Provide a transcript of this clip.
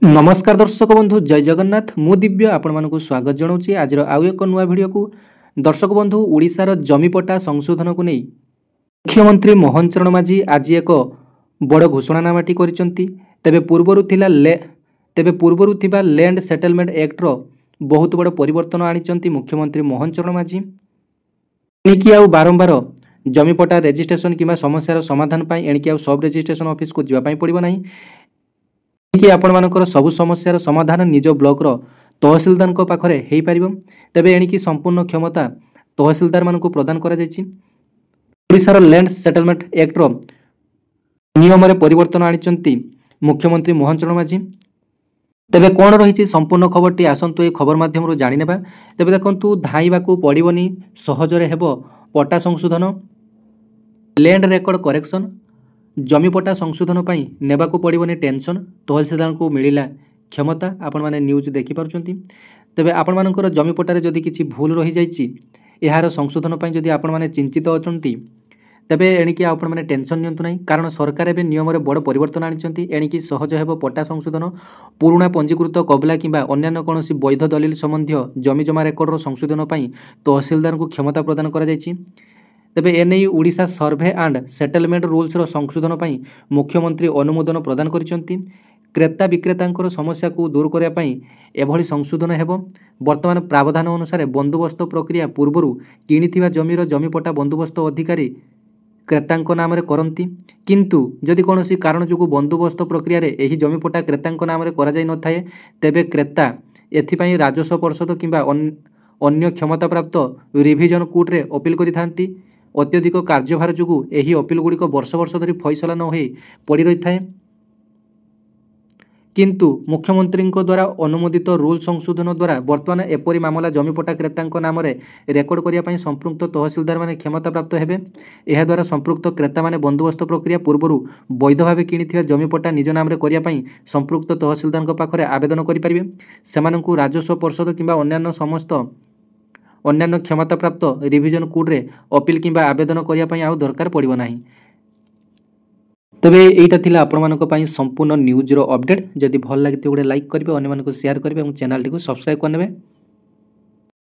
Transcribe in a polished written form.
नमस्कार दर्शक बंधु जय जगन्नाथ मु दिव्य आपण मानक स्वागत जनाऊँगी आज आउ एक नुआ भिडियो को दर्शक बंधु ओडिशार जमीपटा संशोधन को नहीं मुख्यमंत्री मोहन चरण माझी आज एक बड़ घोषणानामाटी करिसेंती। तेबे पूर्वरु थिबा लैंड सेटलमेंट एक्ट रो बहुत बड़ परिवर्तन आनिचंती मुख्यमंत्री मोहन चरण माझी। एणिकी आउ बारंबार जमीपटा रेजिस्ट्रेशन किंबा समस्यार समाधान पाई एणिकी आउ सब रेजिस्ट्रेशन ऑफिस को जीवा पड़ो ना कि आपण मानकर सबु समस्यार समाधान निज ब्लॉक रो तहसीलदार पाखरे हेई पारिबो। तेबे एणिकी संपूर्ण क्षमता तहसीलदार मानकु प्रदान करा जायछि। ओडिशार लैंड सेटलमेंट एक्ट रो नियम रे परिवर्तन आनिचंती मुख्यमंत्री मोहन चरण माझी। तेबे कोन रहिछि संपूर्ण खबरटी आसंतु ए खबर माध्यम रो जानि नेबा। तेबे देखंतु धाइबाकू पड़िबोनी सहजरे हेबो पट्टा संशोधन लैंड रेकर्ड करेक्शन जमीपट्टा संशोधन पाई नेबाकू पड़िबोनी टेंशन तहसीलदार को मिलिला क्षमता आपण माने न्यूज देखि पारुचंती। तेबे आपण मानकर जमीपट्टारे जदि किछि भूल रहि जाइछि एहार संशोधन पाई जदि आपण माने चिंतित अछंती तेबे एणिकी आपण माने टेंशन नियंतु नाही कारण सरकार एबे नियम रे बड़ परिवर्तन आनिचंती। एणिकी सहज हेबो पट्टा संशोधन पुराणा पंजीकृत कबला किंबा अन्यान्य कोनोसी वैध दलिल संबंधी जमी जमा रेकर्ड रो संशोधन पाई तहसीलदार को क्षमता प्रदान करा जाइछि। तेबे एनई Odisha survey and settlement rules रो संशोधन पाई मुख्यमंत्री अनुमोदन प्रदान करिसंती। क्रेता विक्रेतांकर समस्या को दूर करिया पाई एभली संशोधन हेबो। वर्तमान प्रावधान अनुसार बंदोबस्त प्रक्रिया पूर्वरु किणिथिबा जमीर जमीपट्टा बंदोबस्त अधिकारी क्रेतांक नाम रे करंती किंतु जदि कोनोसी कारण जोगु बंदोबस्त प्रक्रिया रे एही जमीपट्टा क्रेतांक नाम रे करा जाय न थाए तेबे क्रेता एथिपाई राजस्व परिषद किंबा अन्य क्षमता प्राप्त रिविजन कोर्ट रे अपील करिथांती। अत्यधिक कार्यभार जोगु एही अपील गुड़िक वर्ष वर्ष धरी फैसला न होई पड़ी रही थाए किंतु मुख्यमंत्री द्वारा अनुमोदित रूल संशोधन द्वारा वर्तमान एपरी मामला जमीपट्टा क्रेता नाम रे रेकर्ड करिया पई संपृक्त तहसीलदार माने क्षमता प्राप्त हेबे। एहा द्वारा संपृक्त क्रेता माने बंदोबस्त प्रक्रिया पूर्वरु वैध भावे किणिथिबा जमीपट्टा निज नाम रे करिया पई संपृक्त तहसीलदार पाखरे आवेदन करि परिबे। सेमानंकु राजस्व परिषद किंबा अन्यान्य क्षमता प्राप्त रिविजन कोर्ट रे अपील किंबा आवेदन करिया पई आउ दरकार पड़िबो नाही। तबे एटा थिला आपण मानको पई संपूर्ण न्यूज रो अपडेट। जदि भल लागिते गोटे लाइक करिवे अन्य मानको शेयर करिवे और चैनल टी को सब्सक्राइब करनेबे।